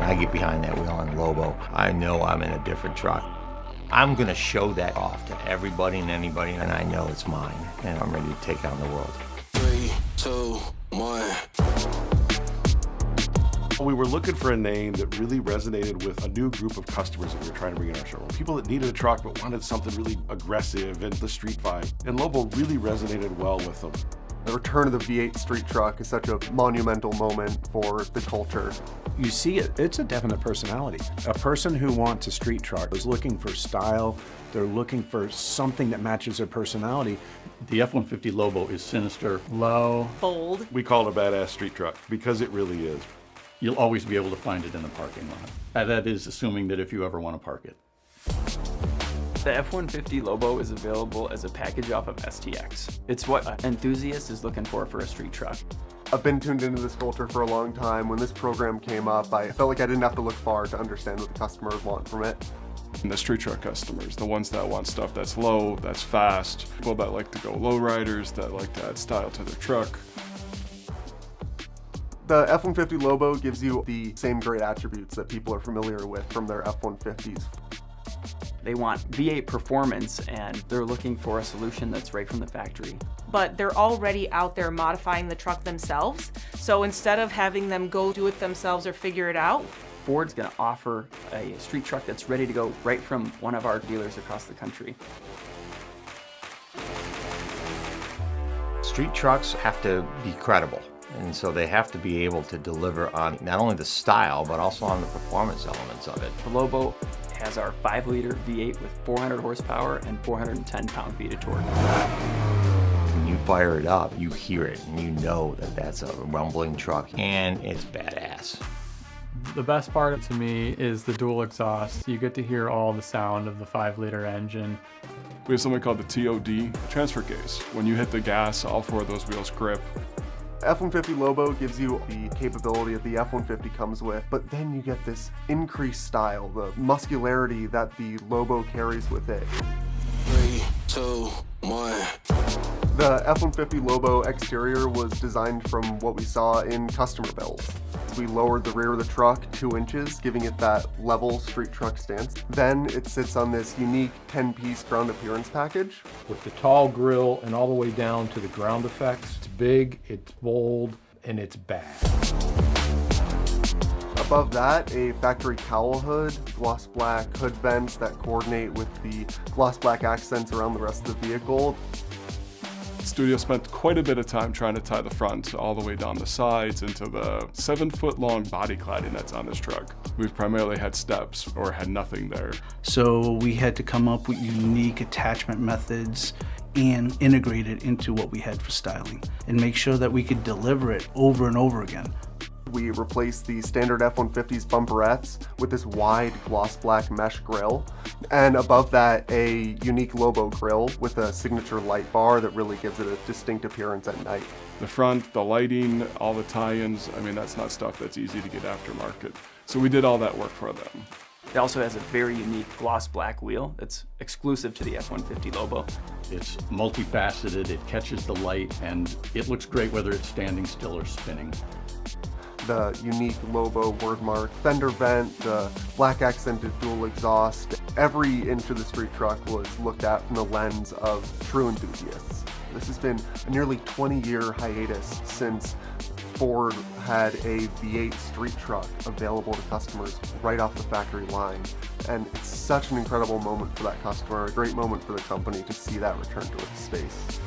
I get behind that wheel on Lobo, I know I'm in a different truck. I'm gonna show that off to everybody and anybody, and I know it's mine, and I'm ready to take on the world. 3, 2, 1. We were looking for a name that really resonated with a new group of customers that we were trying to bring in our showroom. People that needed a truck but wanted something really aggressive and the street vibe. And Lobo really resonated well with them. The return of the V8 street truck is such a monumental moment for the culture. You see it, it's a definite personality. A person who wants a street truck is looking for style, they're looking for something that matches their personality. The F-150 Lobo is sinister, low, bold. We call it a badass street truck because it really is. You'll always be able to find it in a parking lot. That is assuming that if you ever want to park it. The F-150 Lobo is available as a package off of STX. It's what an enthusiast is looking for a street truck. I've been tuned into this culture for a long time. When this program came up, I felt like I didn't have to look far to understand what the customers want from it. And the street truck customers, the ones that want stuff that's low, that's fast, people that like to go low riders, that like to add style to their truck. The F-150 Lobo gives you the same great attributes that people are familiar with from their F-150s. They want V8 performance, and they're looking for a solution that's right from the factory. But they're already out there modifying the truck themselves. So instead of having them go do it themselves or figure it out, Ford's gonna offer a street truck that's ready to go right from one of our dealers across the country. Street trucks have to be credible, and so they have to be able to deliver on not only the style, but also on the performance elements of it. The Lobo has our 5-liter V8 with 400 horsepower and 410 pound-feet of torque. When you fire it up, you hear it, and you know that that's a rumbling truck, and it's badass. The best part to me is the dual exhaust. You get to hear all the sound of the 5-liter engine. We have something called the TOD, transfer case. When you hit the gas, all 4 of those wheels grip. F-150 Lobo gives you the capability that the F-150 comes with, but then you get this increased style, the muscularity that the Lobo carries with it. 3, 2, 1. The F-150 Lobo exterior was designed from what we saw in customer builds. We lowered the rear of the truck 2 inches, giving it that level street truck stance. Then it sits on this unique 10-piece ground appearance package. With the tall grille and all the way down to the ground effects. It's big, it's bold, and it's bad. Above that, a factory cowl hood, gloss black hood vents that coordinate with the gloss black accents around the rest of the vehicle. Studio spent quite a bit of time trying to tie the front all the way down the sides into the 7-foot-long body cladding that's on this truck. We've primarily had steps or had nothing there. So we had to come up with unique attachment methods and integrate it into what we had for styling and make sure that we could deliver it over and over again. We replaced the standard F-150's bumperettes with this wide gloss black mesh grille, and above that a unique Lobo grille with a signature light bar that really gives it a distinct appearance at night. The front, the lighting, all the tie-ins, I mean, that's not stuff that's easy to get aftermarket. So we did all that work for them. It also has a very unique gloss black wheel that's exclusive to the F-150 Lobo. It's multifaceted, it catches the light, and it looks great whether it's standing still or spinning. The unique Lobo wordmark fender vent, the black accented dual exhaust. Every inch of the street truck was looked at from the lens of true enthusiasts. This has been a nearly 20-year hiatus since Ford had a V8 street truck available to customers right off the factory line. And it's such an incredible moment for that customer, a great moment for the company to see that return to its space.